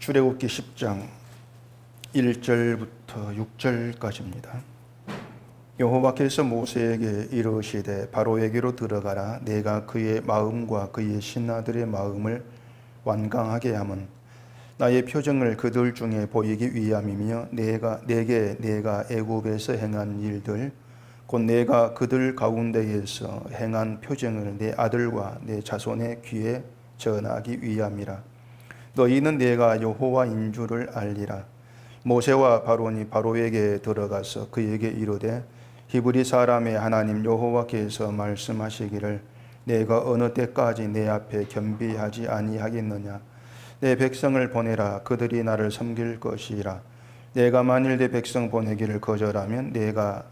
출애굽기 10장 1절부터 6절까지입니다. 여호와께서 모세에게 이르시되 바로에게로 들어가라. 내가 그의 마음과 그의 신하들의 마음을 완강하게 함은 나의 표정을 그들 중에 보이기 위함이며 내가 애굽에서 행한 일들 곧 내가 그들 가운데에서 행한 표정을 내 아들과 내 자손의 귀에 전하기 위함이라. 너희는 내가 여호와인 줄을 알리라. 모세와 바론이 바로에게 들어가서 그에게 이르되 히브리 사람의 하나님 여호와께서 말씀하시기를 내가 어느 때까지 내 앞에 겸비하지 아니하겠느냐. 내 백성을 보내라. 그들이 나를 섬길 것이라. 내가 만일 내 백성 보내기를 거절하면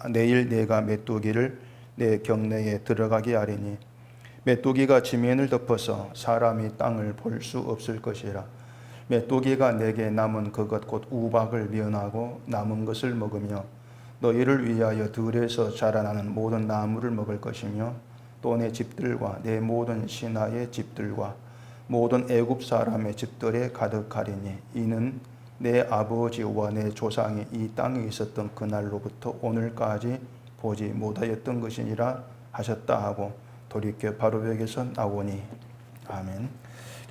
내일 내가 메뚜기를 내 경내에 들어가게 하리니 메뚜기가 지면을 덮어서 사람이 땅을 볼 수 없을 것이라. 메뚜기가 내게 남은 그것 곧 우박을 면하고 남은 것을 먹으며 너희를 위하여 들에서 자라나는 모든 나무를 먹을 것이며 또 내 집들과 내 모든 신하의 집들과 모든 애굽 사람의 집들에 가득하리니 이는 내 아버지와 내 조상이 이 땅에 있었던 그날로부터 오늘까지 보지 못하였던 것이니라 하셨다 하고 돌이켜 바로에게서 나오니. 아멘.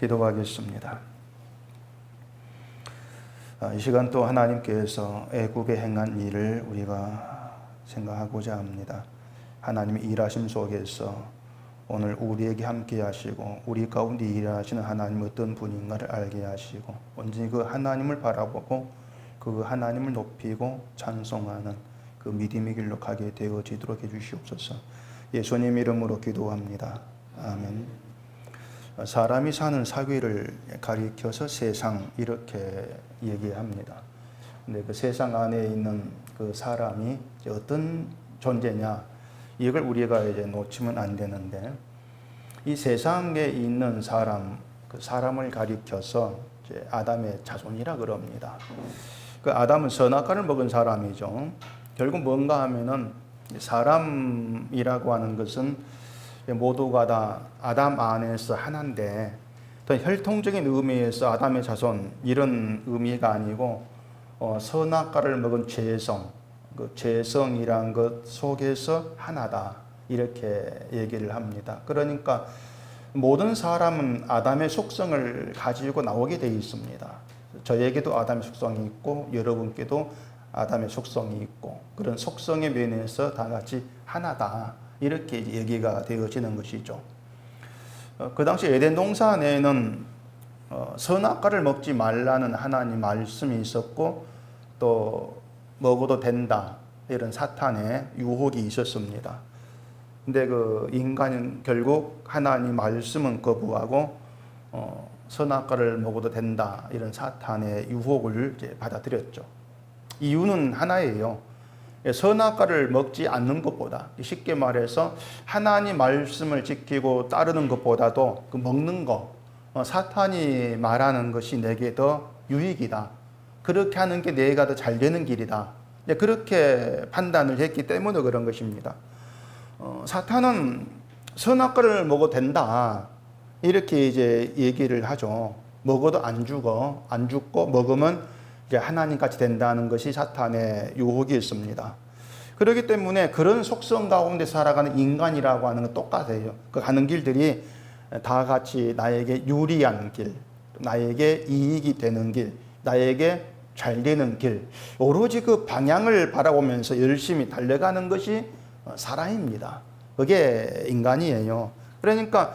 기도하겠습니다. 이 시간 또 하나님께서 애굽에 행한 일을 우리가 생각하고자 합니다. 하나님의 일하심 속에서 오늘 우리에게 함께 하시고 우리 가운데 일하시는 하나님 어떤 분인가를 알게 하시고 언제 그 하나님을 바라보고 그 하나님을 높이고 찬송하는 그 믿음의 길로 가게 되어지도록 해주시옵소서. 예수님 이름으로 기도합니다. 아멘. 사람이 사는 사회를 가리켜서 세상 이렇게 얘기합니다. 근데 그 세상 안에 있는 그 사람이 어떤 존재냐, 이걸 우리가 이제 놓치면 안 되는데, 이 세상에 있는 사람, 그 사람을 가리켜서 이제 아담의 자손이라 그럽니다. 그 아담은 선악과를 먹은 사람이죠. 결국 뭔가 하면은 사람이라고 하는 것은 모두가 다 아담 안에서 하나인데, 더 혈통적인 의미에서 아담의 자손 이런 의미가 아니고 선악과를 먹은 죄성, 그 죄성이란 것 속에서 하나다 이렇게 얘기를 합니다. 그러니까 모든 사람은 아담의 속성을 가지고 나오게 되어 있습니다. 저에게도 아담의 속성이 있고 여러분께도 아담의 속성이 있고 그런 속성의 면에서 다 같이 하나다 이렇게 얘기가 되어지는 것이죠. 그 당시 에덴 동산에는 선악과를 먹지 말라는 하나님 말씀이 있었고 또 먹어도 된다 이런 사탄의 유혹이 있었습니다. 근데 그 인간은 결국 하나님 말씀은 거부하고 선악과를 먹어도 된다 이런 사탄의 유혹을 이제 받아들였죠. 이유는 하나예요. 선악과를 먹지 않는 것보다, 쉽게 말해서 하나님 말씀을 지키고 따르는 것보다도 그 먹는 거, 사탄이 말하는 것이 내게 더 유익이다. 그렇게 하는 게 내가 더 잘 되는 길이다. 그렇게 판단을 했기 때문에 그런 것입니다. 사탄은 선악과를 먹어도 된다. 이렇게 이제 얘기를 하죠. 먹어도 안 죽고 먹으면 이제 하나님같이 된다는 것이 사탄의 유혹이었습니다. 그렇기 때문에 그런 속성 가운데 살아가는 인간이라고 하는 건 똑같아요. 그 가는 길들이 다 같이 나에게 유리한 길, 나에게 이익이 되는 길, 나에게 잘 되는 길, 오로지 그 방향을 바라보면서 열심히 달려가는 것이 사람입니다. 그게 인간이에요. 그러니까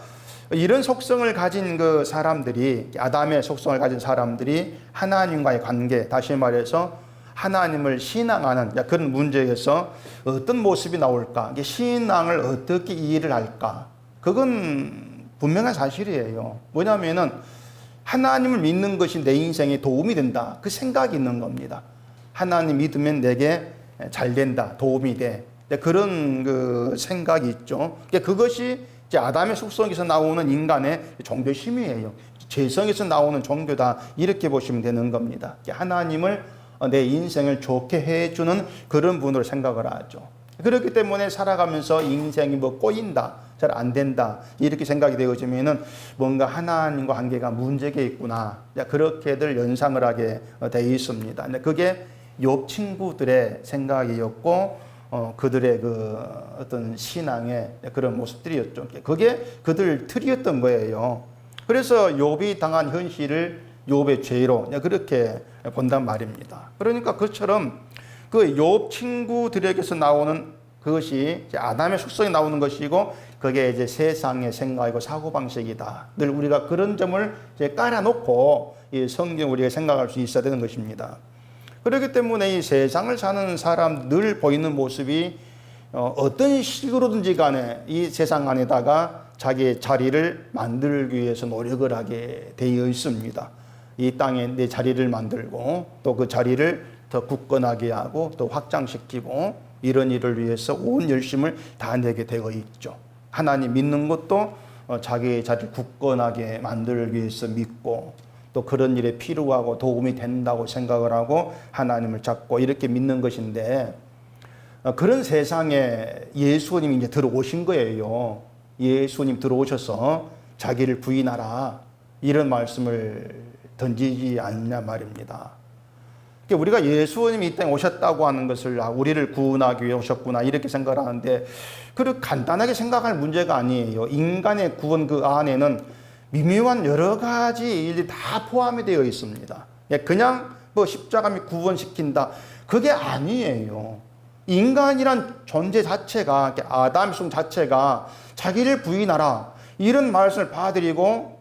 이런 속성을 가진 그 사람들이, 아담의 속성을 가진 사람들이 하나님과의 관계, 다시 말해서 하나님을 신앙하는 그런 문제에서 어떤 모습이 나올까, 신앙을 어떻게 이해를 할까, 그건 분명한 사실이에요. 뭐냐면은 하나님을 믿는 것이 내 인생에 도움이 된다, 그 생각이 있는 겁니다. 하나님 믿으면 내게 잘 된다, 도움이 돼, 그런 그 생각이 있죠. 그것이 아담의 속성에서 나오는 인간의 종교심이에요. 죄성에서 나오는 종교다 이렇게 보시면 되는 겁니다. 하나님을 내 인생을 좋게 해주는 그런 분으로 생각을 하죠. 그렇기 때문에 살아가면서 인생이 뭐 꼬인다, 잘 안 된다. 이렇게 생각이 되어지면은 뭔가 하나님과 관계가 문제가 있구나. 그렇게들 연상을 하게 되어 있습니다. 근데 그게 욥 친구들의 생각이었고, 그들의 그 어떤 신앙의 그런 모습들이었죠. 그게 그들 틀이었던 거예요. 그래서 욥이 당한 현실을 욥의 죄로 그렇게 본단 말입니다. 그러니까 그처럼 그 욥 친구들에게서 나오는 그것이 이제 아담의 속성이 나오는 것이고, 그게 이제 세상의 생각이고 사고방식이다. 늘 우리가 그런 점을 이제 깔아놓고 이 성경 우리가 생각할 수 있어야 되는 것입니다. 그렇기 때문에 이 세상을 사는 사람 늘 보이는 모습이 어떤 식으로든지 간에 이 세상 안에다가 자기의 자리를 만들기 위해서 노력을 하게 되어 있습니다. 이 땅에 내 자리를 만들고 또 그 자리를 더 굳건하게 하고 또 확장시키고 이런 일을 위해서 온 열심을 다내게 되어 있죠. 하나님 믿는 것도 자기의 자리를 굳건하게 만들기 위해서 믿고 또 그런 일에 필요하고 도움이 된다고 생각을 하고 하나님을 찾고 이렇게 믿는 것인데, 그런 세상에 예수님이 이제 들어오신 거예요. 예수님 들어오셔서 자기를 부인하라 이런 말씀을 던지지 않냐 말입니다. 우리가 예수님이 이 땅에 오셨다고 하는 것을 우리를 구원하기 위해 오셨구나 이렇게 생각을 하는데, 그렇게 간단하게 생각할 문제가 아니에요. 인간의 구원 그 안에는 미묘한 여러 가지 일이 다 포함이 되어 있습니다. 그냥 뭐 십자가미 구원시킨다 그게 아니에요. 인간이란 존재 자체가, 아담의 종 자체가 자기를 부인하라 이런 말씀을 받아들이고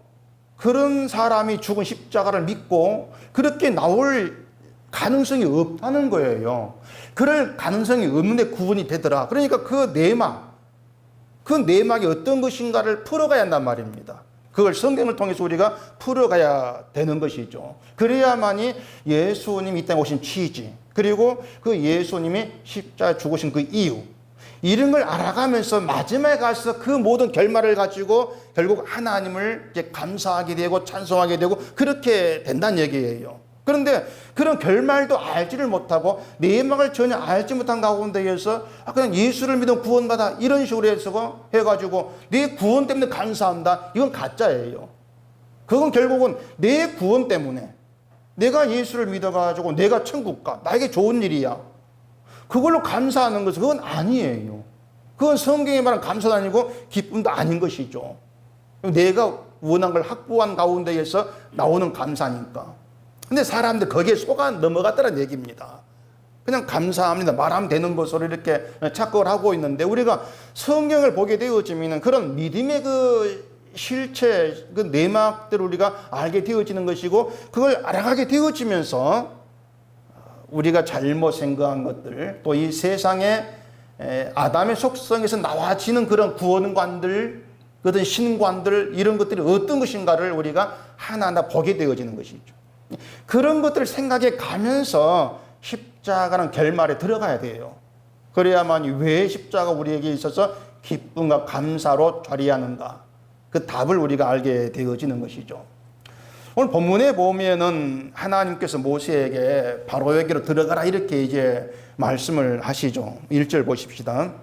그런 사람이 죽은 십자가를 믿고 그렇게 나올 가능성이 없다는 거예요. 그럴 가능성이 없는데 구원이 되더라. 그러니까 그 내막이 어떤 것인가를 풀어가야 한단 말입니다. 그걸 성경을 통해서 우리가 풀어가야 되는 것이죠. 그래야만이 예수님이 이 땅에 오신 취지, 그리고 그 예수님이 십자가에 죽으신 그 이유, 이런 걸 알아가면서 마지막에 가서 그 모든 결말을 가지고 결국 하나님을 이제 감사하게 되고 찬송하게 되고 그렇게 된다는 얘기예요. 그런데 그런 결말도 알지를 못하고 내막을 전혀 알지 못한 가운데에서 그냥 예수를 믿으면 구원받아 이런 식으로 해가지고 내 구원 때문에 감사한다, 이건 가짜예요. 그건 결국은 내 구원 때문에 내가 예수를 믿어가지고 내가 천국 가, 나에게 좋은 일이야, 그걸로 감사하는 것은 그건 아니에요. 그건 성경에 말하는 감사도 아니고 기쁨도 아닌 것이죠. 내가 원한 걸 확보한 가운데에서 나오는 감사니까. 근데 사람들 거기에 속아 넘어갔다는 얘기입니다. 그냥 감사합니다 말하면 되는 것으로 이렇게 착각을 하고 있는데, 우리가 성경을 보게 되어지면 그런 믿음의 그 실체, 그 내막들을 우리가 알게 되어지는 것이고, 그걸 알아가게 되어지면서 우리가 잘못 생각한 것들, 또 이 세상에 아담의 속성에서 나와지는 그런 구원관들, 그런 신관들, 이런 것들이 어떤 것인가를 우리가 하나하나 보게 되어지는 것이죠. 그런 것들을 생각해 가면서 십자가는 결말에 들어가야 돼요. 그래야만 왜 십자가 우리에게 있어서 기쁨과 감사로 자리하는가, 그 답을 우리가 알게 되어지는 것이죠. 오늘 본문에 보면은 하나님께서 모세에게 바로에게로 들어가라 이렇게 이제 말씀을 하시죠. 1절 보십시다.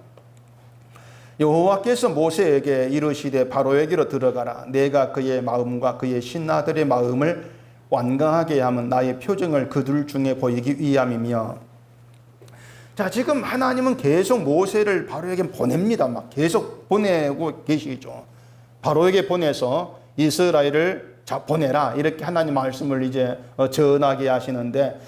여호와께서 모세에게 이르시되 바로에게로 들어가라. 내가 그의 마음과 그의 신하들의 마음을 완강하게 하면 나의 표정을 그들 중에 보이기 위함이며. 자, 지금 하나님은 계속 모세를 바로에게 보냅니다. 막 계속 보내고 계시죠. 바로에게 보내서 이스라엘을 보내라 이렇게 하나님 말씀을 이제 전하게 하시는데,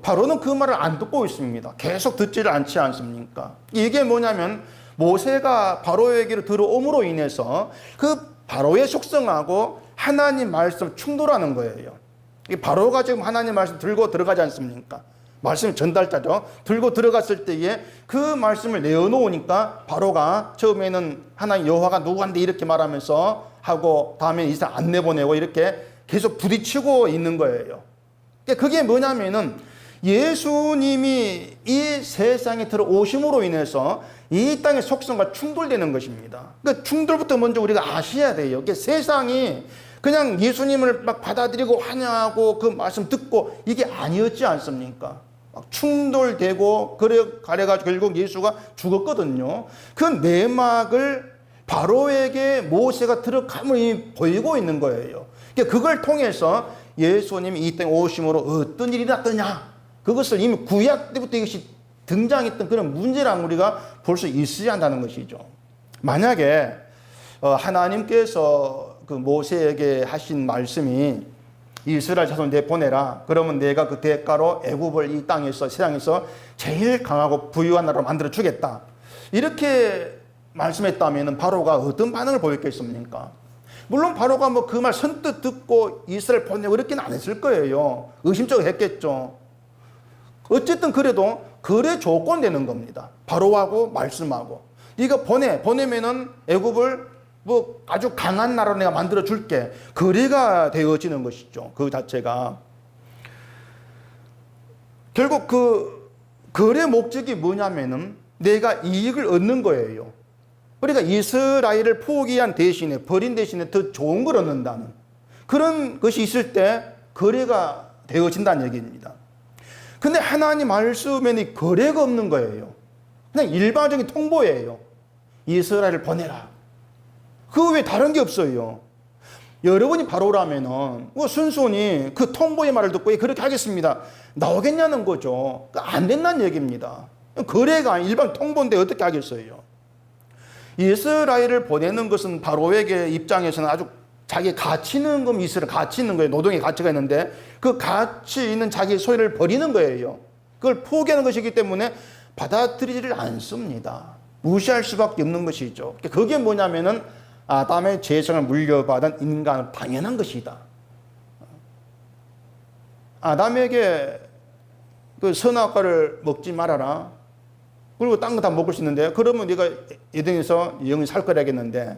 바로는 그 말을 안 듣고 있습니다. 계속 듣지를 않지 않습니까? 이게 뭐냐면 모세가 바로에게로 들어옴으로 인해서 그 바로의 속성하고 하나님 말씀 충돌하는 거예요. 바로가 지금 하나님 말씀 들고 들어가지 않습니까? 말씀 전달자죠. 들고 들어갔을 때에 그 말씀을 내어놓으니까 바로가 처음에는 하나님 여호와가 누구한테 이렇게 말하면서 하고 다음에 이스라엘 안 내보내고 이렇게 계속 부딪히고 있는 거예요. 그게 뭐냐면은 예수님이 이 세상에 들어오심으로 인해서 이 땅의 속성과 충돌되는 것입니다. 그 충돌부터 먼저 우리가 아셔야 돼요. 세상이 그냥 예수님을 막 받아들이고 환영하고 그 말씀 듣고 이게 아니었지 않습니까? 막 충돌되고 그래가지고 결국 예수가 죽었거든요. 그 내막을 바로에게 모세가 들어감을 이미 보이고 있는 거예요. 그러니까 그걸 통해서 예수님이 이 땅에 오심으로 어떤 일이 났더냐, 그것을 이미 구약 때부터 이것이 등장했던 그런 문제라는 우리가 볼 수 있어야 한다는 것이죠. 만약에 하나님께서 그 모세에게 하신 말씀이 이스라엘 자손 내보내라, 그러면 내가 그 대가로 애굽을 이 땅에서, 세상에서 제일 강하고 부유한 나라로 만들어 주겠다, 이렇게 말씀했다면 바로가 어떤 반응을 보였겠습니까? 물론 바로가 뭐 그 말 선뜻 듣고 이스라엘 보내고 그렇게는 안 했을 거예요. 의심적으로 했겠죠. 어쨌든 그래도 거래 조건 되는 겁니다. 바로하고 말씀하고, 네가 보내면은 애굽을 뭐 아주 강한 나라로 내가 만들어 줄게, 거래가 되어지는 것이죠. 그 자체가. 결국 그 거래 목적이 뭐냐면은 내가 이익을 얻는 거예요. 그러니까 이스라엘을 포기한 대신에, 버린 대신에 더 좋은 걸 얻는다는 그런 것이 있을 때 거래가 되어진다는 얘기입니다. 근데 하나님 말씀에는 거래가 없는 거예요. 그냥 일반적인 통보예요. 이스라엘을 보내라. 그 외에 다른 게 없어요. 여러분이 바로라면은 순순히 그 통보의 말을 듣고 그렇게 하겠습니다, 나오겠냐는 거죠. 안 된다는 얘기입니다. 거래가 일반 통보인데 어떻게 하겠어요? 이스라엘을 보내는 것은 바로에게 입장에서는 아주 자기 가치 있는 건 이스라엘 가치 있는 거예요. 노동의 가치가 있는데 그 가치 있는 자기 소유를 버리는 거예요. 그걸 포기하는 것이기 때문에 받아들이지를 않습니다. 무시할 수밖에 없는 것이죠. 그게 뭐냐면은 아담의 죄성을 물려받은 인간은 당연한 것이다. 아담에게 그 선악과를 먹지 말아라, 그리고 딴 거 다 먹을 수 있는데, 그러면 네가 에덴에서 영원히 살 거라겠는데,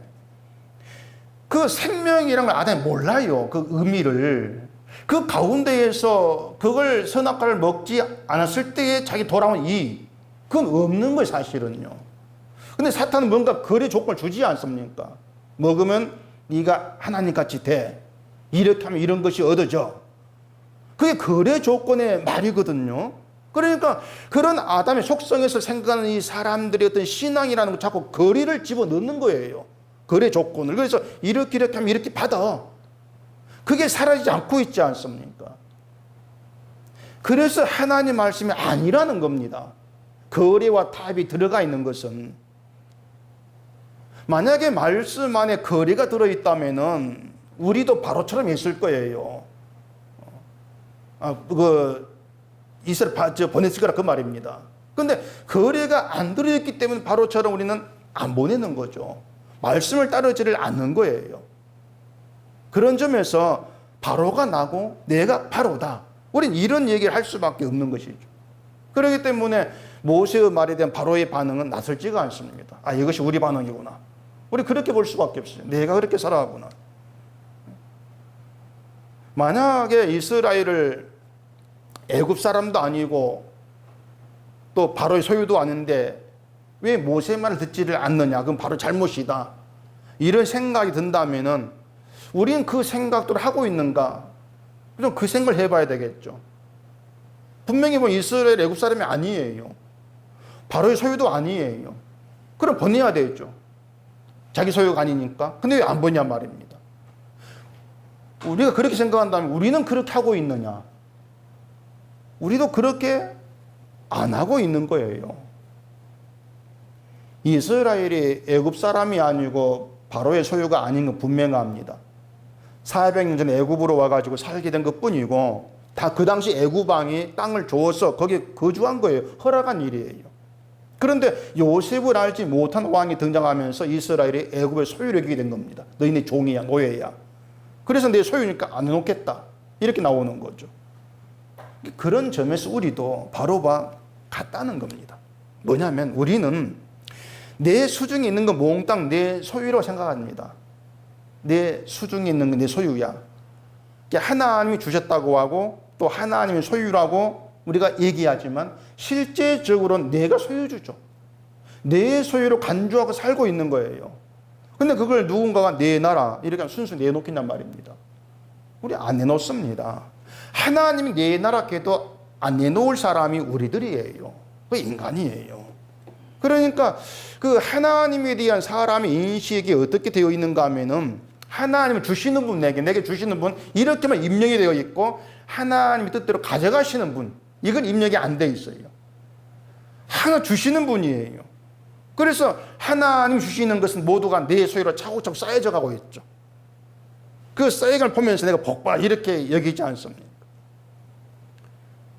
그 생명이란 걸 아담이 몰라요. 그 의미를. 그 가운데에서 그걸 선악과를 먹지 않았을 때에 자기 돌아온 이익, 그건 없는 거예요, 사실은요. 근데 사탄은 뭔가 거래 조건을 주지 않습니까? 먹으면 네가 하나님같이 돼, 이렇게 하면 이런 것이 얻어져. 그게 거래 조건의 말이거든요. 그러니까 그런 아담의 속성에서 생각하는 이 사람들의 어떤 신앙이라는 거 자꾸 거래를 집어넣는 거예요. 거래 조건을. 그래서 이렇게 하면 이렇게 받아. 그게 사라지지 않고 있지 않습니까? 그래서 하나님 말씀이 아니라는 겁니다. 거래와 타협이 들어가 있는 것은. 만약에 말씀 안에 거래가 들어있다면은 우리도 바로처럼 했을 거예요. 이스라엘 보냈을 거라 그 말입니다. 근데 거래가 안 들어있기 때문에 바로처럼 우리는 안 보내는 거죠. 말씀을 따르지를 않는 거예요. 그런 점에서 바로가 나고 내가 바로다, 우린 이런 얘기를 할 수밖에 없는 것이죠. 그렇기 때문에 모세의 말에 대한 바로의 반응은 낯설지가 않습니다. 이것이 우리 반응이구나, 우리 그렇게 볼 수밖에 없어요. 내가 그렇게 살아가구나. 만약에 이스라엘을 애굽 사람도 아니고 또 바로의 소유도 아닌데 왜 모세 말을 듣지를 않느냐, 그건 바로 잘못이다, 이런 생각이 든다면은 우리는 그 생각들을 하고 있는가, 좀 그 생각을 해봐야 되겠죠. 분명히 뭐 이스라엘 애굽 사람이 아니에요. 바로의 소유도 아니에요. 그럼 보내야 되죠. 자기 소유가 아니니까. 근데 왜 안 보냐 말입니다. 우리가 그렇게 생각한다면 우리는 그렇게 하고 있느냐? 우리도 그렇게 안 하고 있는 거예요. 이스라엘이 애굽 사람이 아니고 바로의 소유가 아닌 건 분명합니다. 400년 전에 애굽으로 와가지고 살게 된 것뿐이고, 다 그 당시 애굽 왕이 땅을 줘서 거기에 거주한 거예요. 허락한 일이에요. 그런데 요셉을 알지 못한 왕이 등장하면서 이스라엘이 애굽의 소유를 여기게 된 겁니다. 너희네 종이야, 노예야. 그래서 내 소유니까 안 해놓겠다, 이렇게 나오는 거죠. 그런 점에서 우리도 바로와 같다는 겁니다. 뭐냐면 우리는 내 수중에 있는 거 몽땅 내 소유라고 생각합니다. 내 수중에 있는 건 내 소유야. 하나님이 주셨다고 하고 또 하나님의 소유라고 우리가 얘기하지만 실제적으로는 내가 소유주죠. 내 소유로 간주하고 살고 있는 거예요. 근데 그걸 누군가가 내놔라, 이렇게 하면 순수 내놓긴단 말입니다. 우리 안 내놓습니다. 하나님이 내놔라 해도 안 내놓을 사람이 우리들이에요. 그 인간이에요. 그러니까 그 하나님에 대한 사람의 인식이 어떻게 되어 있는가 하면은 하나님을 주시는 분, 내게 주시는 분, 이렇게만 입력이 되어 있고 하나님의 뜻대로 가져가시는 분, 이건 입력이 안 돼 있어요. 하나 주시는 분이에요. 그래서 하나님 주시는 것은 모두가 내 소유로 차곡차곡 쌓여져 가고 있죠. 그 쌓여감을 보면서 내가 복받 이렇게 여기지 않습니까?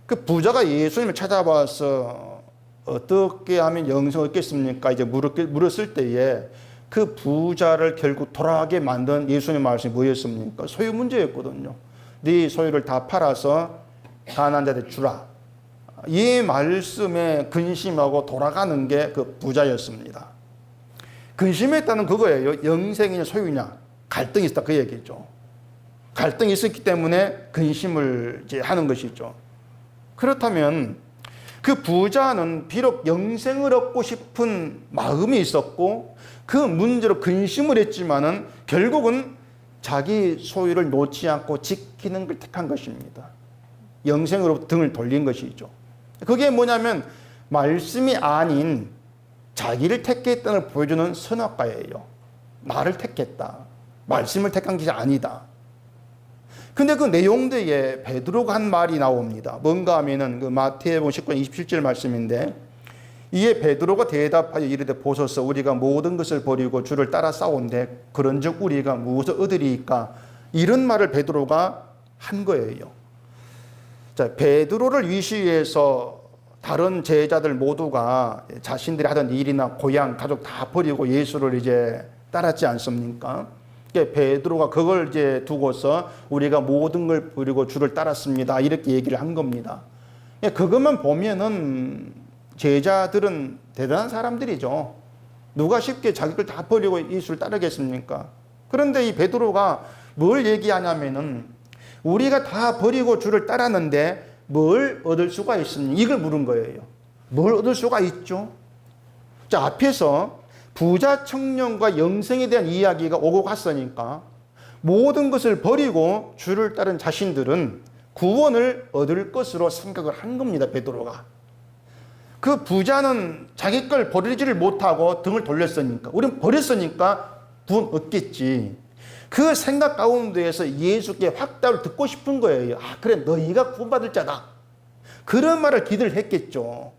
그 부자가 예수님을 찾아와서 어떻게 하면 영생을 얻겠습니까? 이제 물었을 때에 그 부자를 결국 돌아가게 만든 예수님의 말씀이 뭐였습니까? 소유 문제였거든요. 네 소유를 다 팔아서 가난한 자들 주라. 이 말씀에 근심하고 돌아가는 게 그 부자였습니다. 근심했다는 그거예요. 영생이냐 소유냐 갈등이 있었다 그 얘기죠. 갈등이 있었기 때문에 근심을 이제 하는 것이죠. 그렇다면 그 부자는 비록 영생을 얻고 싶은 마음이 있었고 그 문제로 근심을 했지만은 결국은 자기 소유를 놓지 않고 지키는 걸 택한 것입니다. 영생으로 등을 돌린 것이죠. 그게 뭐냐면 말씀이 아닌 자기를 택했다는 걸 보여주는 선악과예요. 나를 택했다. 말씀을 택한 것이 아니다. 근데 그 내용대에 베드로가 한 말이 나옵니다. 뭔가 하면은 그 마태복음 19장 27절 말씀인데 이에 베드로가 대답하여 이르되 보소서 우리가 모든 것을 버리고 주를 따라 싸운데 그런즉 우리가 무엇을 얻으리이까 이런 말을 베드로가 한 거예요. 자, 베드로를 위시해서 다른 제자들 모두가 자신들이 하던 일이나 고향, 가족 다 버리고 예수를 이제 따랐지 않습니까? 베드로가 그걸 이제 두고서 우리가 모든 걸 버리고 주를 따랐습니다. 이렇게 얘기를 한 겁니다. 그것만 보면은 제자들은 대단한 사람들이죠. 누가 쉽게 자기 걸 다 버리고 예수를 따르겠습니까? 그런데 이 베드로가 뭘 얘기하냐면은 우리가 다 버리고 주를 따랐는데 뭘 얻을 수가 있습니까? 이걸 물은 거예요. 뭘 얻을 수가 있죠? 자, 앞에서 부자 청년과 영생에 대한 이야기가 오고 갔으니까 모든 것을 버리고 주를 따른 자신들은 구원을 얻을 것으로 생각을 한 겁니다. 베드로가. 그 부자는 자기 걸 버리지를 못하고 등을 돌렸으니까 우리는 버렸으니까 구원 얻겠지. 그 생각 가운데에서 예수께 확답을 듣고 싶은 거예요. 아 그래 너희가 구원받을 자다. 그런 말을 기대를 했겠죠.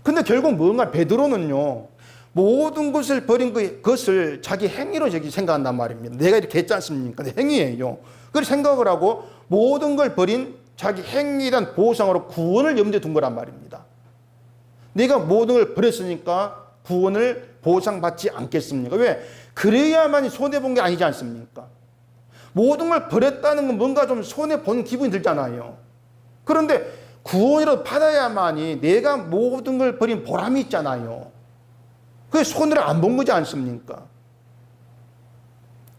근데 결국 뭔가 베드로는요. 모든 것을 버린 것을 자기 행위로 생각한단 말입니다. 내가 이렇게 했지 않습니까? 행위예요. 그걸 생각을 하고 모든 걸 버린 자기 행위에 대한 보상으로 구원을 염두에 둔 거란 말입니다. 내가 모든 걸 버렸으니까 구원을 보상받지 않겠습니까? 왜? 그래야만이 손해본 게 아니지 않습니까? 모든 걸 버렸다는 건 뭔가 좀 손해본 기분이 들잖아요. 그런데 구원이라도 받아야만이 내가 모든 걸 버린 보람이 있잖아요. 그게 손해를 안 본 거지 않습니까?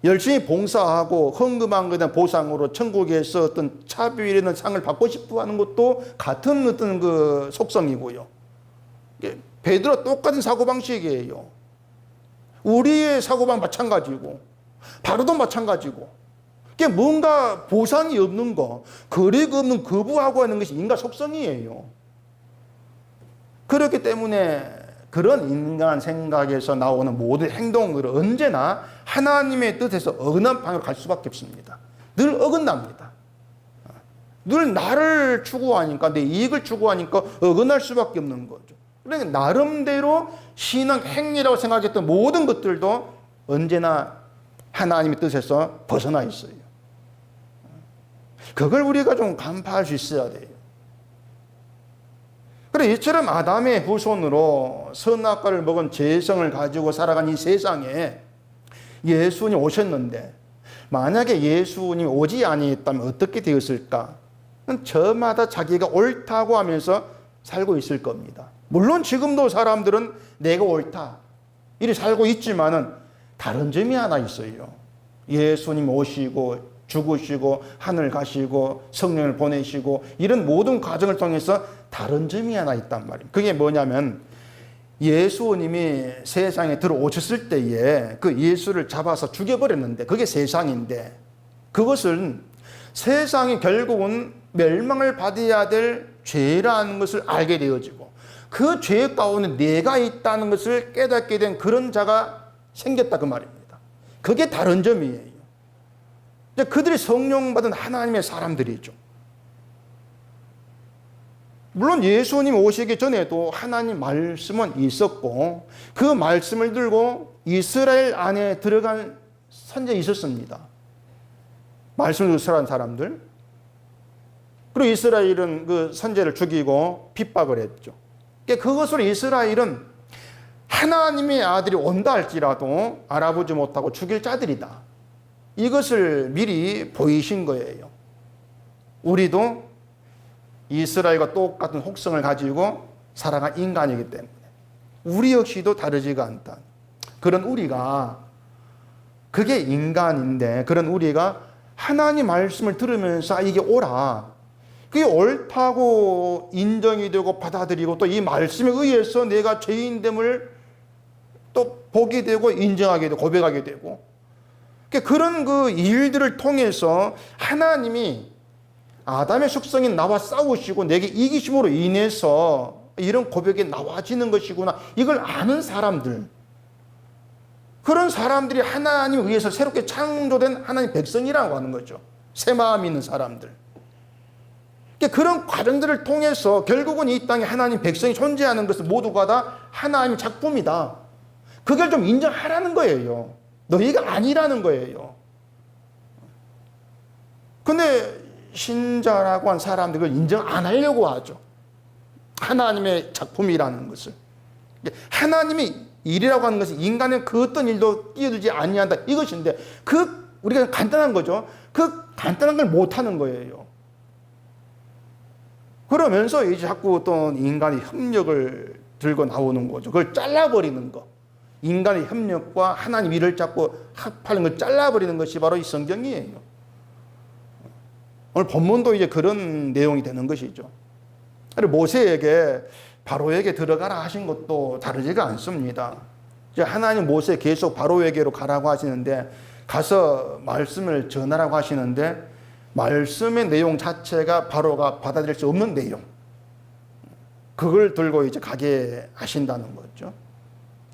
열심히 봉사하고 헌금한 것에 대한 보상으로 천국에서 어떤 차별이라는 상을 받고 싶어 하는 것도 같은 어떤 그 속성이고요. 베드로 똑같은 사고방식이에요. 우리의 사고방 마찬가지고, 바로도 마찬가지고, 그게 뭔가 보상이 없는 거, 거래가 없는 거부하고 하는 것이 인간 속성이에요. 그렇기 때문에 그런 인간 생각에서 나오는 모든 행동들은 언제나 하나님의 뜻에서 어긋난 방향으로 갈 수밖에 없습니다. 늘 어긋납니다. 늘 나를 추구하니까, 내 이익을 추구하니까 어긋날 수밖에 없는 거죠. 그러니까 나름대로 신앙 행위라고 생각했던 모든 것들도 언제나 하나님의 뜻에서 벗어나 있어요. 그걸 우리가 좀 간파할 수 있어야 돼요. 그래 이처럼 아담의 후손으로 선악과를 먹은 죄성을 가지고 살아간 이 세상에 예수님 오셨는데 만약에 예수님 오지 아니했다면 어떻게 되었을까? 저마다 자기가 옳다고 하면서 살고 있을 겁니다. 물론 지금도 사람들은 내가 옳다 이렇게 살고 있지만은 다른 점이 하나 있어요. 예수님 오시고 죽으시고 하늘 가시고 성령을 보내시고 이런 모든 과정을 통해서 다른 점이 하나 있단 말이에요. 그게 뭐냐면 예수님이 세상에 들어오셨을 때에 그 예수를 잡아서 죽여버렸는데 그게 세상인데 그것은 세상이 결국은 멸망을 받아야 될 죄라는 것을 알게 되어지고 그 죄 가운데 내가 있다는 것을 깨닫게 된 그런 자가 생겼다 그 말입니다. 그게 다른 점이에요. 그들이 성령 받은 하나님의 사람들이죠. 물론 예수님 오시기 전에도 하나님 말씀은 있었고 그 말씀을 들고 이스라엘 안에 들어간 선지자 있었습니다. 말씀을 들은 사람들. 그리고 이스라엘은 그 선지자를 죽이고 핍박을 했죠. 그것으로 이스라엘은 하나님의 아들이 온다 할지라도 알아보지 못하고 죽일 자들이다. 이것을 미리 보이신 거예요. 우리도 이스라엘과 똑같은 혹성을 가지고 살아간 인간이기 때문에 우리 역시도 다르지가 않다. 그런 우리가, 그게 인간인데 그런 우리가 하나님 말씀을 들으면서 이게 옳아, 그게 옳다고 인정이 되고 받아들이고 또 이 말씀에 의해서 내가 죄인됨을 또 보게 되고 인정하게 되고 고백하게 되고, 그런 그 일들을 통해서 하나님이 아담의 속성인 나와 싸우시고 내게 이기심으로 인해서 이런 고백이 나와지는 것이구나, 이걸 아는 사람들, 그런 사람들이 하나님에 의해서 새롭게 창조된 하나님 백성이라고 하는 거죠. 새 마음이 있는 사람들. 그런 과정들을 통해서 결국은 이 땅에 하나님 백성이 존재하는 것은 모두가 다 하나님의 작품이다. 그걸 좀 인정하라는 거예요. 너희가 아니라는 거예요. 근데 신자라고 한 사람들이 그걸 인정 안 하려고 하죠. 하나님의 작품이라는 것을. 하나님의 일이라고 하는 것은 인간의 그 어떤 일도 끼어들지 아니한다, 이것인데 우리가 간단한 거죠. 그 간단한 걸 못하는 거예요. 그러면서 이제 자꾸 또 인간의 협력을 들고 나오는 거죠. 그걸 잘라버리는 거. 인간의 협력과 하나님 일을 자꾸 합하는 걸 잘라버리는 것이 바로 이 성경이에요. 오늘 본문도 이제 그런 내용이 되는 것이죠. 모세에게 바로에게 들어가라 하신 것도 다르지가 않습니다. 이제 하나님 모세 계속 바로에게로 가라고 하시는데, 가서 말씀을 전하라고 하시는데 말씀의 내용 자체가 바로가 받아들일 수 없는 내용, 그걸 들고 이제 가게 하신다는 거죠.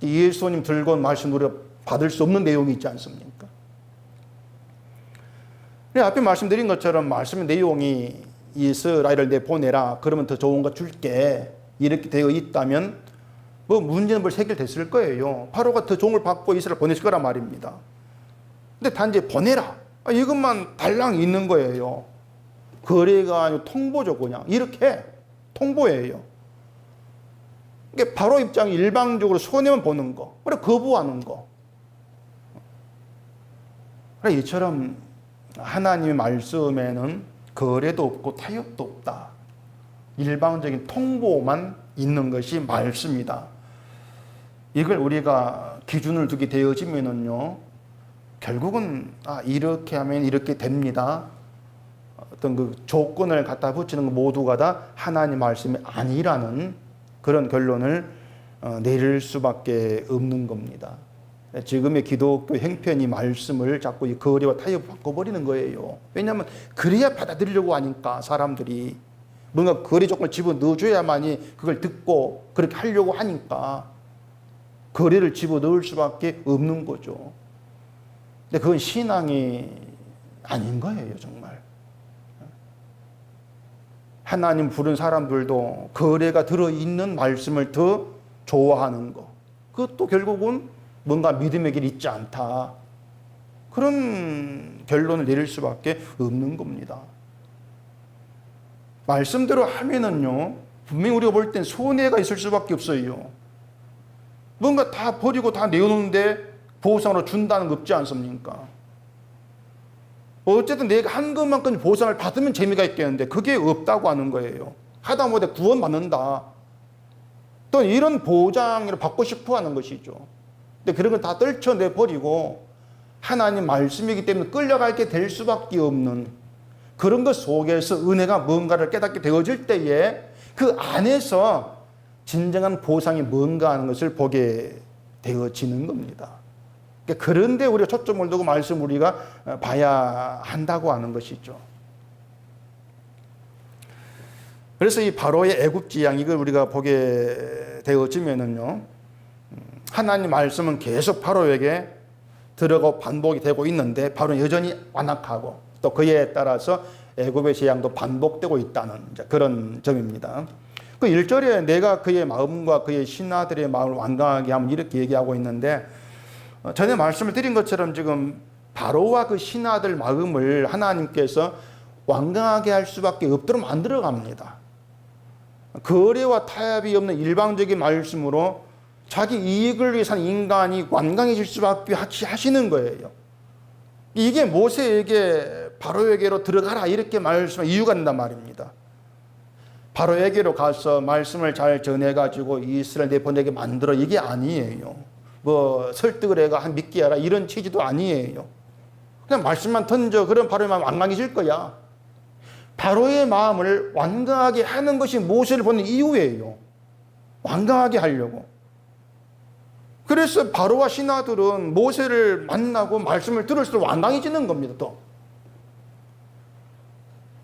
예수님 들고 온 말씀 우리가 받을 수 없는 내용이 있지 않습니까? 앞에 말씀드린 것처럼 말씀의 내용이 이스라엘을 내보내라, 그러면 더 좋은 거 줄게, 이렇게 되어 있다면 뭐 문제는 벌써 해결됐을 거예요. 바로가 더 좋은 걸 받고 이스라엘 보냈을 거란 말입니다. 근데 단지 보내라, 이것만 달랑 있는 거예요. 거래가 아니고 통보죠. 그냥 이렇게 통보예요. 이게 바로 입장이 일방적으로 손해만 보는 거, 그래 거부하는 거. 그래 이처럼 하나님의 말씀에는 거래도 없고 타협도 없다. 일방적인 통보만 있는 것이 말씀이다. 이걸 우리가 기준을 두게 되어지면은요, 결국은 이렇게 하면 이렇게 됩니다. 어떤 그 조건을 갖다 붙이는 거 모두가 다 하나님 말씀이 아니라는 그런 결론을 내릴 수밖에 없는 겁니다. 지금의 기독교 형편이 말씀을 자꾸 이 거래와 타협 바꿔버리는 거예요. 왜냐하면 그래야 받아들이려고 하니까, 사람들이 뭔가 거래 조건을 집어넣어줘야만이 그걸 듣고 그렇게 하려고 하니까 거래를 집어넣을 수밖에 없는 거죠. 근데 그건 신앙이 아닌 거예요, 정말. 하나님 부른 사람들도 거래가 들어있는 말씀을 더 좋아하는 거, 그것도 결국은 뭔가 믿음의 길이 있지 않다, 그런 결론을 내릴 수밖에 없는 겁니다. 말씀대로 하면은요, 분명히 우리가 볼 땐 손해가 있을 수밖에 없어요. 뭔가 다 버리고 다 내어놓는데 보상으로 준다는 거 없지 않습니까? 어쨌든 내가 한 것만큼 보상을 받으면 재미가 있겠는데 그게 없다고 하는 거예요. 하다못해 구원받는다, 또 이런 보장을 받고 싶어 하는 것이죠. 근데 그런 걸 다 떨쳐내버리고 하나님 말씀이기 때문에 끌려가게 될 수밖에 없는 그런 것 속에서 은혜가 뭔가를 깨닫게 되어질 때에 그 안에서 진정한 보상이 뭔가 하는 것을 보게 되어지는 겁니다. 그런데 우리가 초점을 두고 말씀 우리가 봐야 한다고 하는 것이죠. 그래서 이 바로의 애굽 지향 이걸 우리가 보게 되어지면은요, 하나님 말씀은 계속 바로에게 들어가고 반복이 되고 있는데 바로는 여전히 완악하고 또 그에 따라서 애굽의 재앙도 반복되고 있다는 그런 점입니다. 그 1절에 내가 그의 마음과 그의 신하들의 마음을 완강하게 하면 이렇게 얘기하고 있는데, 전에 말씀을 드린 것처럼 지금 바로와 그 신하들 마음을 하나님께서 완강하게 할 수밖에 없도록 만들어 갑니다. 거래와 타협이 없는 일방적인 말씀으로 자기 이익을 위해서 인간이 완강해질 수밖에 하시는 거예요. 이게 모세에게 바로에게로 들어가라 이렇게 말씀한 이유가 있단 말입니다. 바로에게로 가서 말씀을 잘 전해가지고 이스라엘 내보내게 만들어 이게 아니에요. 뭐 설득을 해가 한 믿게 하라 이런 취지도 아니에요. 그냥 말씀만 던져 그럼 바로의 마음 완강해질 거야. 바로의 마음을 완강하게 하는 것이 모세를 보는 이유예요. 완강하게 하려고. 그래서 바로와 신하들은 모세를 만나고 말씀을 들을수록 완강해지는 겁니다. 또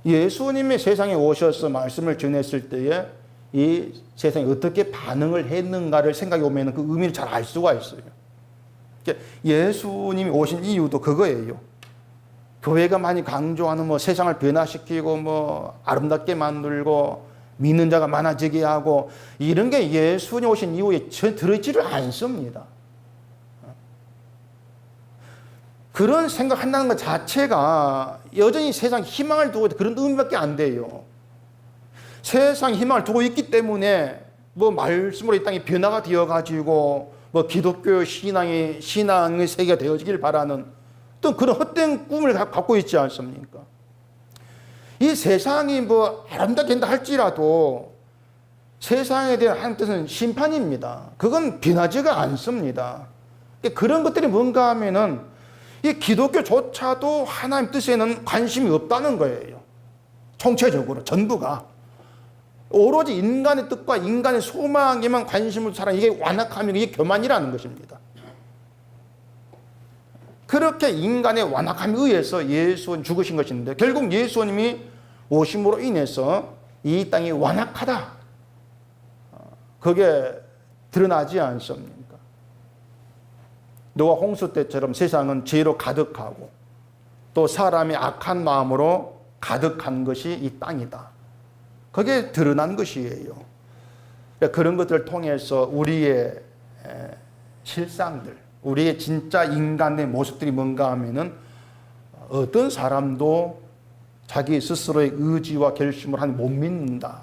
예수님이 세상에 오셔서 말씀을 전했을 때에 이 세상에 어떻게 반응을 했는가를 생각해 보면 그 의미를 잘 알 수가 있어요. 예수님이 오신 이유도 그거예요. 교회가 많이 강조하는 뭐 세상을 변화시키고 뭐 아름답게 만들고 믿는 자가 많아지게 하고 이런 게 예수님 오신 이후에 들어있지를 않습니다. 그런 생각한다는 것 자체가 여전히 세상 희망을 두고 그런 의미밖에 안 돼요. 세상 희망을 두고 있기 때문에 뭐 말씀으로 이 땅이 변화가 되어가지고 뭐 기독교 신앙의 세계가 되어지길 바라는 어떤 그런 헛된 꿈을 갖고 있지 않습니까? 이 세상이 뭐 아름답게 된다 할지라도 세상에 대한 한 뜻은 심판입니다. 그건 변하지가 않습니다. 그런 것들이 뭔가 하면은 이 기독교조차도 하나님 뜻에는 관심이 없다는 거예요. 총체적으로 전부가 오로지 인간의 뜻과 인간의 소망에만 관심을 살아 이게 완악하면 이게 교만이라는 것입니다. 그렇게 인간의 완악함에 의해서 예수는 죽으신 것인데 결국 예수님이 오심으로 인해서 이 땅이 완악하다. 그게 드러나지 않습니까? 노아 홍수 때처럼 세상은 죄로 가득하고 또 사람의 악한 마음으로 가득한 것이 이 땅이다. 그게 드러난 것이에요. 그런 것들을 통해서 우리의 실상들, 우리의 진짜 인간의 모습들이 뭔가 하면은 어떤 사람도 자기 스스로의 의지와 결심을 못 믿는다.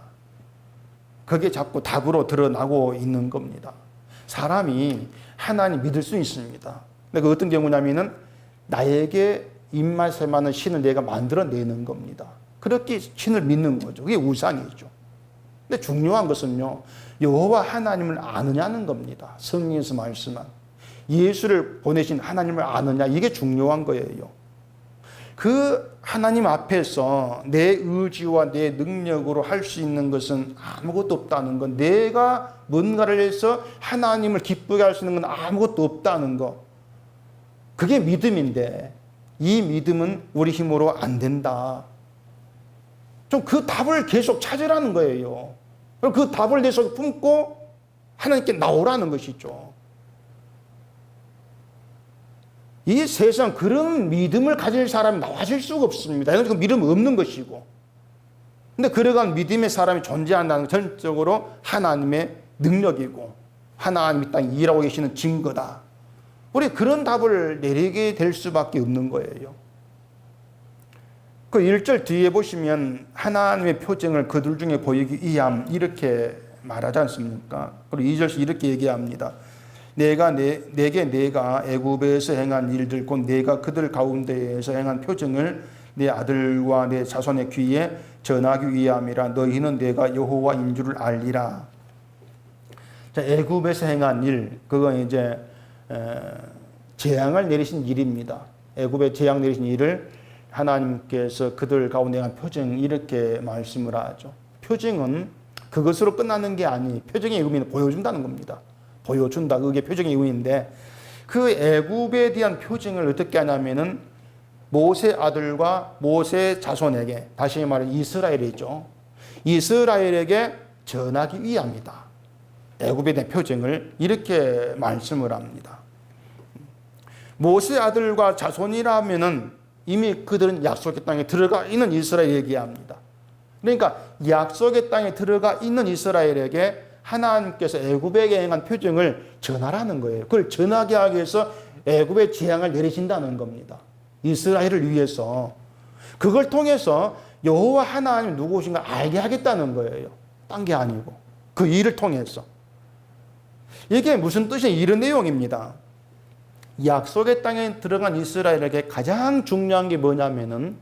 그게 자꾸 답으로 드러나고 있는 겁니다. 사람이 하나님 믿을 수 있습니다. 근데 그 어떤 경우냐면은 나에게 입맛에 맞는 신을 내가 만들어내는 겁니다. 그렇게 신을 믿는 거죠. 그게 우상이죠. 근데 중요한 것은요, 여호와 하나님을 아느냐는 겁니다. 성경에서 말씀한 예수를 보내신 하나님을 아느냐, 이게 중요한 거예요. 그 하나님 앞에서 내 의지와 내 능력으로 할 수 있는 것은 아무것도 없다는 것. 내가 뭔가를 해서 하나님을 기쁘게 할 수 있는 건 아무것도 없다는 것. 그게 믿음인데 이 믿음은 우리 힘으로 안 된다. 좀 그 답을 계속 찾으라는 거예요. 그럼 그 답을 내 속에 품고 하나님께 나오라는 것이죠. 이 세상 그런 믿음을 가질 사람이 나와질 수가 없습니다. 이건 그 믿음 없는 것이고. 근데 그러한 믿음의 사람이 존재한다는 건 전적으로 하나님의 능력이고 하나님이 땅에 일하고 계시는 증거다. 우리 그런 답을 내리게 될 수밖에 없는 거예요. 그 1절 뒤에 보시면 하나님의 표징을 그들 중에 보이기 위함 이렇게 말하지 않습니까? 그리고 2절에서 이렇게 얘기합니다. 내게 내가 애굽에서 행한 일들 곧 내가 그들 가운데에서 행한 표징을 내 아들과 내 자손의 귀에 전하기 위함이라. 너희는 내가 여호와인 줄을 알리라. 자, 애굽에서 행한 일, 그건 이제 재앙을 내리신 일입니다. 애굽에 재앙 내리신 일을 하나님께서 그들 가운데 한 표징 이렇게 말씀을 하죠. 표징은 그것으로 끝나는 게 아니, 표징의 의미는 보여준다는 겁니다. 보여준다. 그게 표징의 의미인데 그 애굽에 대한 표징을 어떻게 하냐면은 모세 아들과 모세 자손에게, 다시 말해 이스라엘이죠. 이스라엘에게 전하기 위함이다. 애굽에 대한 표징을 이렇게 말씀을 합니다. 모세의 아들과 자손이라면은 이미 그들은 약속의 땅에 들어가 있는 이스라엘 얘기합니다. 그러니까 약속의 땅에 들어가 있는 이스라엘에게 하나님께서 애굽에게 행한 표징을 전하라는 거예요. 그걸 전하게 하기 위해서 애굽의 재앙을 내리신다는 겁니다. 이스라엘을 위해서. 그걸 통해서 여호와 하나님 누구신가 알게 하겠다는 거예요. 딴 게 아니고. 그 일을 통해서. 이게 무슨 뜻이냐 이런 내용입니다. 약속의 땅에 들어간 이스라엘에게 가장 중요한 게 뭐냐면은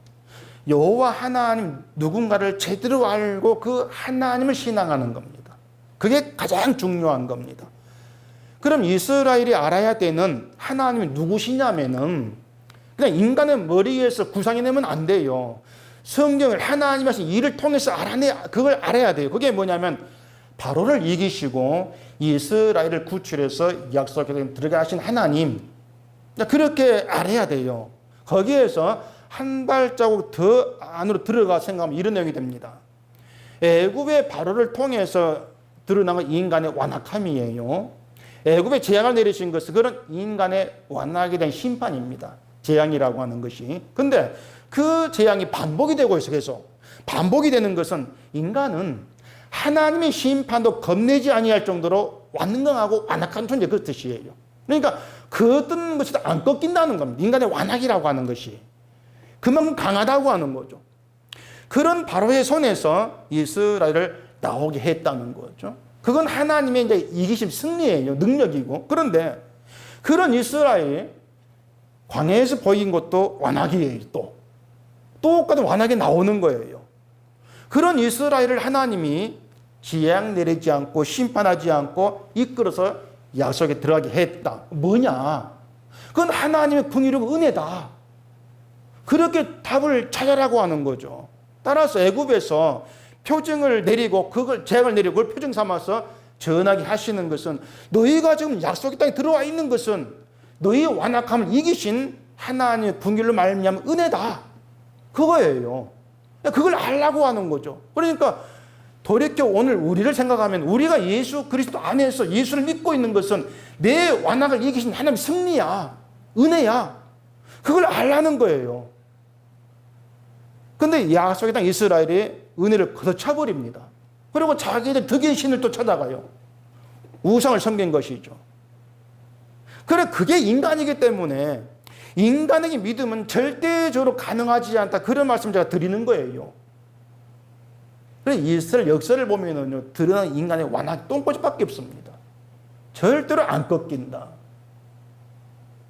여호와 하나님 누군가를 제대로 알고 그 하나님을 신앙하는 겁니다. 그게 가장 중요한 겁니다. 그럼 이스라엘이 알아야 되는 하나님이 누구시냐면은 그냥 인간의 머리에서 구상해내면 안 돼요. 성경을 하나님 하신 일을 통해서 그걸 알아야 돼요. 그게 뭐냐면 바로를 이기시고 이스라엘을 구출해서 약속에 들어가 하신 하나님, 그렇게 알아야 돼요. 거기에서 한 발자국 더 안으로 들어가 생각하면 이런 내용이 됩니다. 애굽의 바로를 통해서 드러난 건 인간의 완악함이에요. 애굽에 재앙을 내리신 것은 그런 인간의 완악에 대한 심판입니다. 재앙이라고 하는 것이. 근데 그 재앙이 반복이 되고 있어. 계속 반복이 되는 것은 인간은 하나님의 심판도 겁내지 아니할 정도로 완강하고 완악한 존재, 그 뜻이에요. 그러니까 그 어떤 것이 안 꺾인다는 겁니다. 인간의 완악이라고 하는 것이 그만큼 강하다고 하는 거죠. 그런 바로의 손에서 이스라엘을 나오게 했다는 거죠. 그건 하나님의 이제 이기심 승리예요. 능력이고. 그런데 그런 이스라엘이 광야에서 보인 것도 완악이에요. 똑같은 완악이 나오는 거예요. 그런 이스라엘을 하나님이 재앙 내리지 않고 심판하지 않고 이끌어서 약속에 들어가게 했다. 뭐냐? 그건 하나님의 긍휼이고 은혜다. 그렇게 답을 찾아라고 하는 거죠. 따라서 애굽에서 표징을 내리고 그걸 재앙을 내리고 그걸 표징 삼아서 전하게 하시는 것은 너희가 지금 약속의 땅에 들어와 있는 것은 너희의 완악함을 이기신 하나님의 긍휼로 말미암은 은혜다. 그거예요. 그걸 알라고 하는 거죠. 그러니까 돌이켜 오늘 우리를 생각하면 우리가 예수 그리스도 안에서 예수를 믿고 있는 것은 내 완악을 이기신 하나님의 승리야. 은혜야. 그걸 알라는 거예요. 근데 약속의 땅 이스라엘이 은혜를 걷어차버립니다. 그리고 자기들 덕인 신을 또 찾아가요. 우상을 섬긴 것이죠. 그래, 그게 인간이기 때문에 인간에게 믿음은 절대적으로 가능하지 않다. 그런 말씀 제가 드리는 거예요. 그래, 이스라엘 역사를 보면은요, 드러난 인간의 완악 똥꼬집밖에 없습니다. 절대로 안 꺾인다.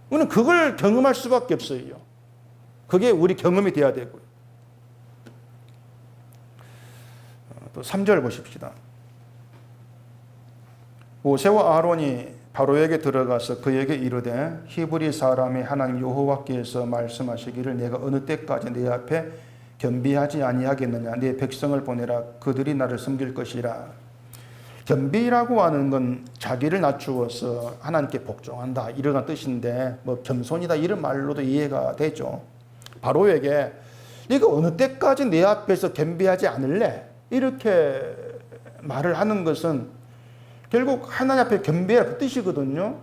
우리는 그걸 경험할 수밖에 없어요. 그게 우리 경험이 돼야 되고요. 또 3절 보십시다. 모세와 아론이 바로에게 들어가서 그에게 이르되 히브리 사람의 하나님 여호와께서 말씀하시기를 내가 어느 때까지 내 앞에 겸비하지 아니하겠느냐. 내 백성을 보내라. 그들이 나를 섬길 것이라. 겸비라고 하는 건 자기를 낮추어서 하나님께 복종한다 이런 뜻인데 뭐 겸손이다 이런 말로도 이해가 되죠. 바로에게 네가 어느 때까지 내 앞에서 겸비하지 않을래? 이렇게 말을 하는 것은 결국 하나님 앞에 겸비해라 그 뜻이거든요.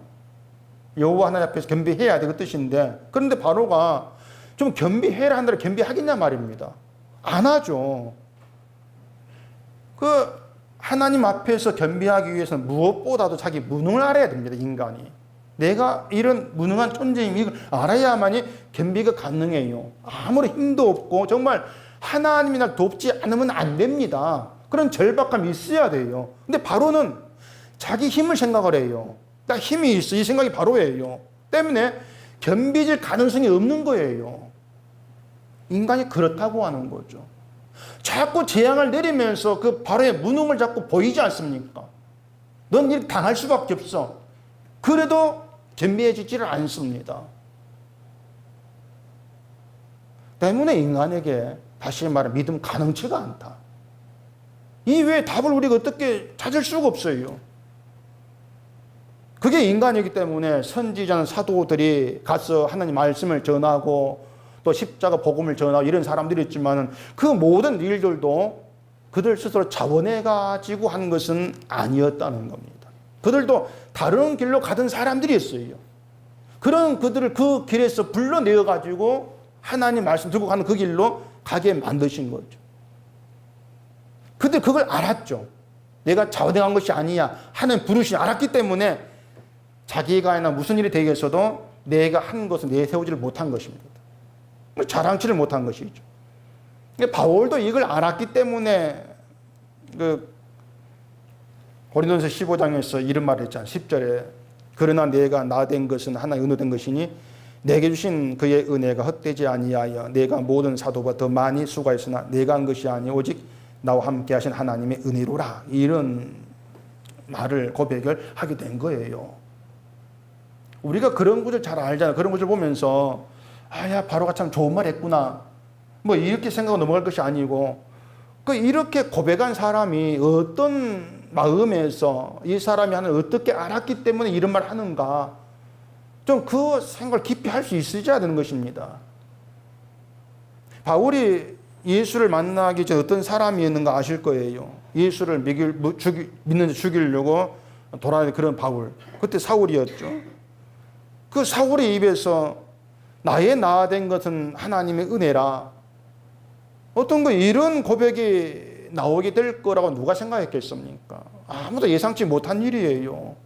여호와 하나님 앞에서 겸비해야 돼 그 뜻인데, 그런데 바로가 좀 겸비해라 한다고 겸비하겠냐 말입니다. 안 하죠. 그 하나님 앞에서 겸비하기 위해서는 무엇보다도 자기 무능을 알아야 됩니다. 인간이. 내가 이런 무능한 존재임 이걸 알아야만이 겸비가 가능해요. 아무리 힘도 없고 정말 하나님이 날 돕지 않으면 안 됩니다. 그런 절박함이 있어야 돼요. 근데 바로는 자기 힘을 생각을 해요. 나 힘이 있어. 이 생각이 바로예요. 때문에 겸비질 가능성이 없는 거예요. 인간이 그렇다고 하는 거죠. 자꾸 재앙을 내리면서 그 바로의 무능을 자꾸 보이지 않습니까? 넌 이렇게 당할 수밖에 없어. 그래도 겸비해지지를 않습니다. 때문에 인간에게 다시 말해 믿음 가능치가 않다. 이 외에 답을 우리가 어떻게 찾을 수가 없어요. 그게 인간이기 때문에 선지자는 사도들이 가서 하나님 말씀을 전하고 또 십자가 복음을 전하고 이런 사람들이 있지만은 그 모든 일들도 그들 스스로 자원해가지고 한 것은 아니었다는 겁니다. 그들도 다른 길로 가던 사람들이었어요. 그런 그들을 그 길에서 불러내어가지고 하나님 말씀 들고 가는 그 길로 가게 만드신 거죠. 그들 그걸 알았죠. 내가 자원해간 것이 아니야. 하나님 부르신 알았기 때문에 자기가 하나 무슨 일이 되겠어도 내가 한 것은 내세우지를 못한 것입니다. 자랑치를 못한 것이죠. 바울도 이걸 알았기 때문에 고린도전서 15장에서 이런 말을 했잖아요. 10절에 그러나 내가 나된 것은 하나의 은혜된 것이니 내게 주신 그의 은혜가 헛되지 아니하여 내가 모든 사도보다 더 많이 수고했으나 내가 한 것이 아니 오직 나와 함께 하신 하나님의 은혜로라. 이런 말을 고백을 하게 된 거예요. 우리가 그런 구절 잘 알잖아요. 그런 구절 보면서 야 바로가 참 좋은 말 했구나. 뭐 이렇게 생각하고 넘어갈 것이 아니고 이렇게 고백한 사람이 어떤 마음에서 이 사람이 하는 어떻게 알았기 때문에 이런 말 하는가 좀 그 생각을 깊이 할 수 있어야 되는 것입니다. 바울이 예수를 만나기 전에 어떤 사람이었는가 아실 거예요. 예수를 믿는데 죽이려고 돌아다니는 그런 바울. 그때 사울이었죠. 그 사울의 입에서 나의 나된 것은 하나님의 은혜라. 어떤 이런 고백이 나오게 될 거라고 누가 생각했겠습니까? 아무도 예상치 못한 일이에요.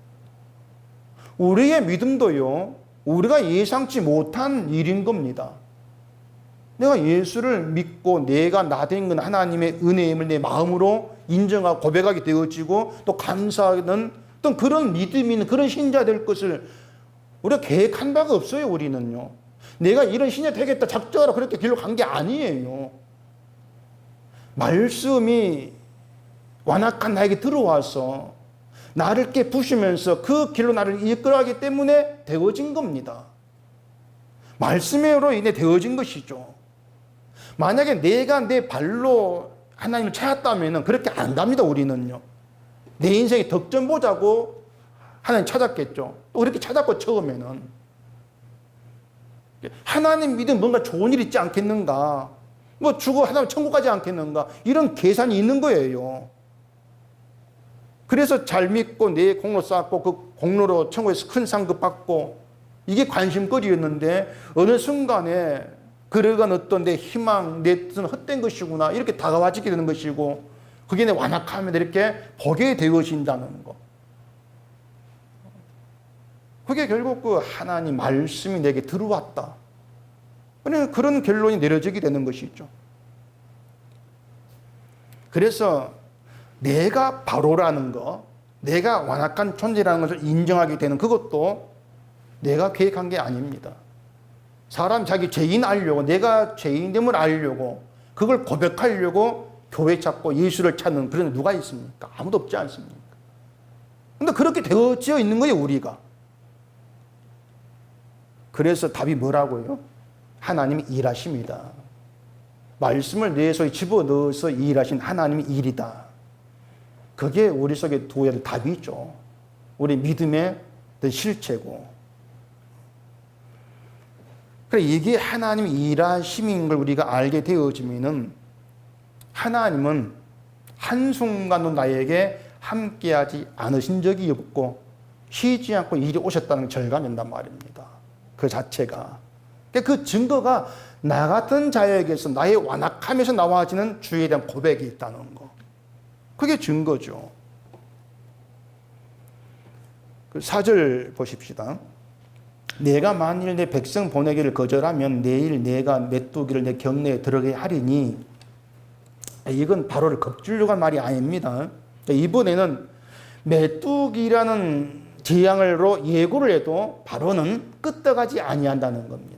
우리의 믿음도요, 우리가 예상치 못한 일인 겁니다. 내가 예수를 믿고 내가 나된 건 하나님의 은혜임을 내 마음으로 인정하고 고백하게 되어지고 또 감사하는 어떤 그런 믿음이 있는 그런 신자 될 것을 우리가 계획한 바가 없어요, 우리는요. 내가 이런 신자 되겠다 작정하라 그렇게 길로 간 게 아니에요. 말씀이 완악한 나에게 들어와서 나를 깨부시면서 그 길로 나를 이끌어가기 때문에 되어진 겁니다. 말씀으로 인해 되어진 것이죠. 만약에 내가 내 발로 하나님을 찾았다면 그렇게 안 갑니다, 우리는요. 내 인생의 덕점 보자고 하나님 찾았겠죠. 또 그렇게 찾았고 처음에는. 하나님 믿으면 뭔가 좋은 일 있지 않겠는가. 뭐 죽어 하나님 천국 가지 않겠는가. 이런 계산이 있는 거예요. 그래서 잘 믿고 내 공로 쌓고 그 공로로 천국에서 큰 상급 받고 이게 관심거리였는데 어느 순간에 그러간 어떤 내 희망, 내 뜻은 헛된 것이구나 이렇게 다가와지게 되는 것이고 그게 내 완악함에 이렇게 보게 되어진다는 거. 그게 결국 그 하나님 말씀이 내게 들어왔다. 그런 결론이 내려지게 되는 것이죠. 그래서 내가 바로라는 거, 내가 완악한 존재라는 것을 인정하게 되는 그것도 내가 계획한 게 아닙니다. 사람 자기 죄인 알려고, 내가 죄인됨을 알려고, 그걸 고백하려고 교회 찾고 예수를 찾는 그런 누가 있습니까? 아무도 없지 않습니까? 근데 그렇게 되어져 있는 거예요, 우리가. 그래서 답이 뭐라고요? 하나님이 일하십니다. 말씀을 내 속에 집어넣어서 일하신 하나님의 일이다. 그게 우리 속에 두어야 될 답이죠. 우리 믿음의 실체고. 그래 이게 하나님의 일하심인 걸 우리가 알게 되어지면은 하나님은 한순간도 나에게 함께하지 않으신 적이 없고 쉬지 않고 일이 오셨다는 걸 절감한단 말입니다. 그 자체가. 그 증거가 나 같은 자에게서 나의 완악함에서 나와지는 주에 대한 고백이 있다는 거. 그게 증거죠. 4절 보십시다. 내가 만일 내 백성 보내기를 거절하면 내일 내가 메뚜기를 내 경내에 들어가게 하리니. 이건 바로를 겁주려고 한 말이 아닙니다. 이번에는 메뚜기라는 재앙으로 예고를 해도 바로는 끄떡하지 아니한다는 겁니다.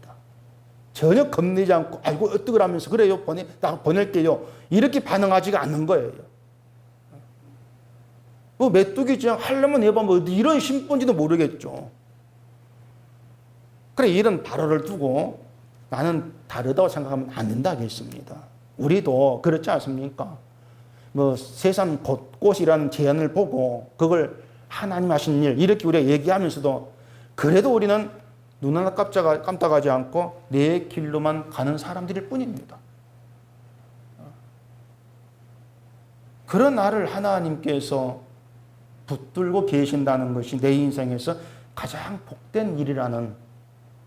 전혀 겁내지 않고 아이고 어떡하면서 그래요 나 보낼게요 이렇게 반응하지가 않는 거예요. 뭐 메뚜기 재앙 하려면 해보면 어디 이런 심본지도 모르겠죠. 그래 이런 발언을 두고 나는 다르다고 생각하면 안 된다겠습니다. 우리도 그렇지 않습니까? 뭐 세상 곳곳이라는 제안을 보고 그걸 하나님 하신 일 이렇게 우리가 얘기하면서도 그래도 우리는 눈 하나 깜짝하지 않고 내 길로만 가는 사람들일 뿐입니다. 그런 나를 하나님께서 붙들고 계신다는 것이 내 인생에서 가장 복된 일이라는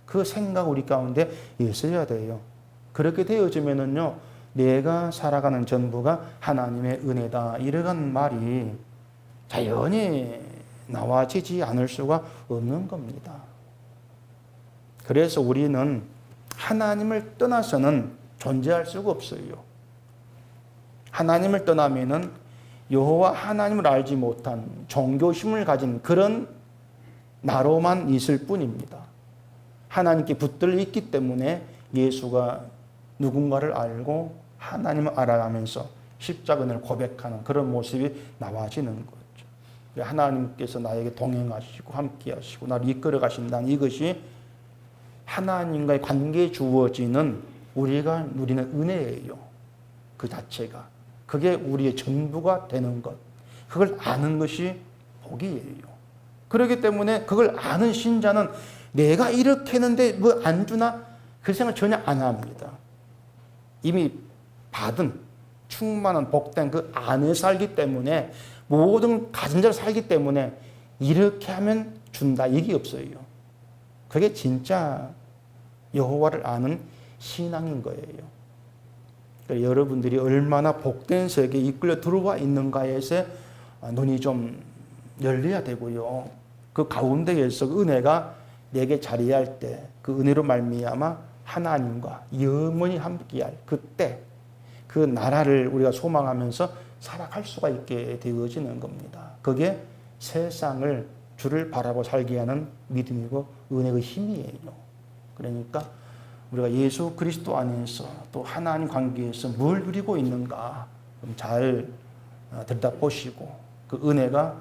그 생각 우리 가운데 있어야 돼요. 그렇게 되어지면은요, 내가 살아가는 전부가 하나님의 은혜다. 이런 말이 자연히 나와지지 않을 수가 없는 겁니다. 그래서 우리는 하나님을 떠나서는 존재할 수가 없어요. 하나님을 떠나면은 여호와 하나님을 알지 못한 종교심을 가진 그런 나로만 있을 뿐입니다. 하나님께 붙들려 있기 때문에 예수가 누군가를 알고 하나님을 알아가면서 십자가를 고백하는 그런 모습이 나와지는 거죠. 하나님께서 나에게 동행하시고 함께 하시고 나를 이끌어 가신다는 이것이 하나님과의 관계에 주어지는 우리가 누리는 은혜예요. 그 자체가. 그게 우리의 전부가 되는 것. 그걸 아는 것이 복이에요. 그렇기 때문에 그걸 아는 신자는 내가 이렇게 했는데 뭐 안 주나? 그 생각 전혀 안 합니다. 이미 받은 충만한 복된 그 안에 살기 때문에 모든 가진 자를 살기 때문에 이렇게 하면 준다. 이게 없어요. 그게 진짜 여호와를 아는 신앙인 거예요. 그러니까 여러분들이 얼마나 복된 세계에 이끌려 들어와 있는가에서 눈이 좀 열려야 되고요. 그 가운데에서 그 은혜가 내게 자리할 때 그 은혜로 말미암아 하나님과 영원히 함께할 그때 그 나라를 우리가 소망하면서 살아갈 수가 있게 되어지는 겁니다. 그게 세상을 주를 바라보고 살게 하는 믿음이고 은혜의 힘이에요. 그러니까 우리가 예수 그리스도 안에서 또 하나님 관계에서 뭘 누리고 있는가 잘 들여다보시고 그 은혜가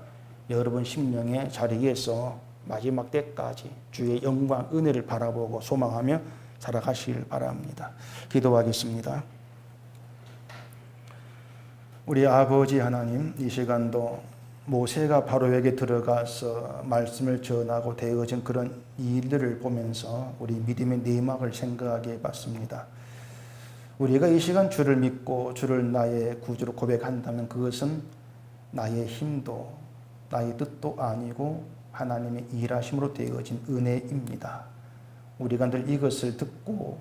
여러분 심령의 자리에서 마지막 때까지 주의 영광 은혜를 바라보고 소망하며 살아가시길 바랍니다. 기도하겠습니다. 우리 아버지 하나님, 이 시간도 모세가 바로에게 들어가서 말씀을 전하고 되어진 그런 일들을 보면서 우리 믿음의 내막을 생각하게 해봤습니다. 우리가 이 시간 주를 믿고 주를 나의 구주로 고백한다면 그것은 나의 힘도 나의 뜻도 아니고 하나님의 일하심으로 되어진 은혜입니다. 우리가 늘 이것을 듣고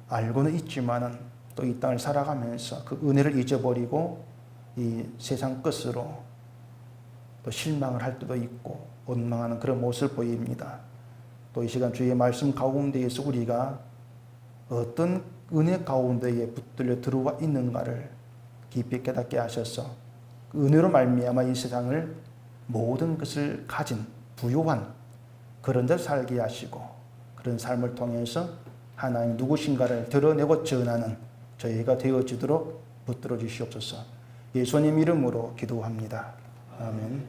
알고는 있지만은 또 이 땅을 살아가면서 그 은혜를 잊어버리고 이 세상 것으로 또 실망을 할 때도 있고 원망하는 그런 모습을 보입니다. 또 이 시간 주의 말씀 가운데에서 우리가 어떤 은혜 가운데에 붙들려 들어와 있는가를 깊이 깨닫게 하셔서 그 은혜로 말미암아 이 세상을 모든 것을 가진 부유한 그런 데 살게 하시고 그런 삶을 통해서 하나님 누구신가를 드러내고 전하는 저희가 되어지도록 붙들어 주시옵소서. 예수님 이름으로 기도합니다. 아멘.